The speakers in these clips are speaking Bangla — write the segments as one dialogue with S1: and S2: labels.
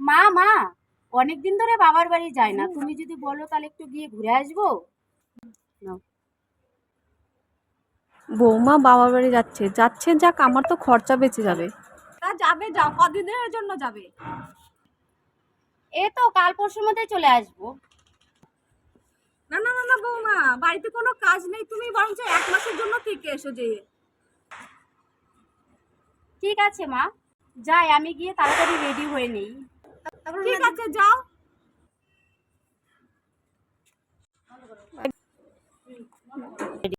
S1: মা মা, অনেকদিন ধরে বাবার বাড়ি যায় না, তুমি যদি বলো তাহলে একটু গিয়ে ঘুরে আসবো। নাও।
S2: বৌমা বাবার বাড়ি যাচ্ছে যাচ্ছে যাক, আমার তো খরচা বেঁচে যাবে।
S3: তা যাবে, যাও, কদিনের জন্য যাবে?
S1: এই তো কাল পরশুর মধ্যেই চলে আসবো।
S3: না না না না বৌমা, বাড়িতে কোনো কাজ নেই, তুমি বরঞ্চ 1 মাসের জন্য থেকে এসো যে।
S1: ঠিক আছে মা, যাই, আমি গিয়ে তাড়াতাড়ি রেডি হয়ে নেই।
S3: ঠিক আছে, যাও।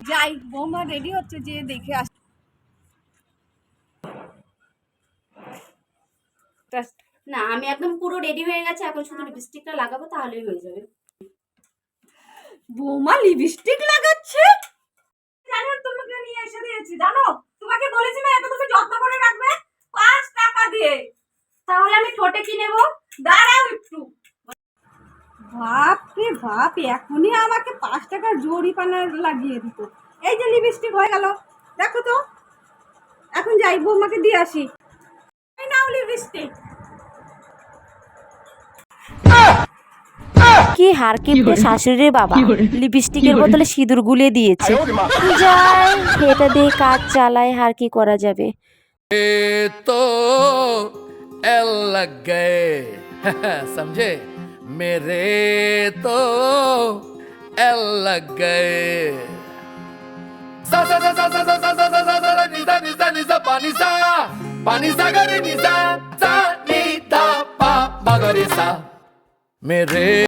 S3: যাই, বৌমা রেডি হচ্ছে, যে দেখে আস।
S1: না, আমি একদম পুরো রেডি হয়ে গেছে, এখন শুধু লিপস্টিকটা লাগাবো তাহলেই হয়ে যাবে।
S3: বৌমা লিপস্টিক লাগাচ্ছে? জানো তোমাকে নিয়ে এসে দিয়েছি, জানো তোমাকে বলেছি না এটা তুমি যত্ন করে রাখবে 5 টাকা দিয়ে।
S1: তাহলে আমি ঠোঁটে কি নেবো?
S3: দাঁড়াও একটু। বাপ রে বাপ, এখনই আমাকে 5 টাকার জরিপানা লাগিয়ে দিত। এই যে লিপস্টিক হয়ে গেল, দেখো তো। এখন যাই, বৌমাকে দিয়ে আসি। এই নাও লিপস্টিক।
S1: কি হার কিপটে শাশুড়ির বাবা, লিপস্টিকের বদলে সিঁদুর গুলিয়ে দিয়েছে। যাই, এটা দিয়ে কাজ চালায়, হার কি করা যাবে।
S4: तो एल लग गए समझे मेरे तो एल लग गए सा सा सा सा सा सा सा सा सा सा सा निसा निसा निसा पानी सा गरे निसा सा नी धा पा मा गरे सा मेरे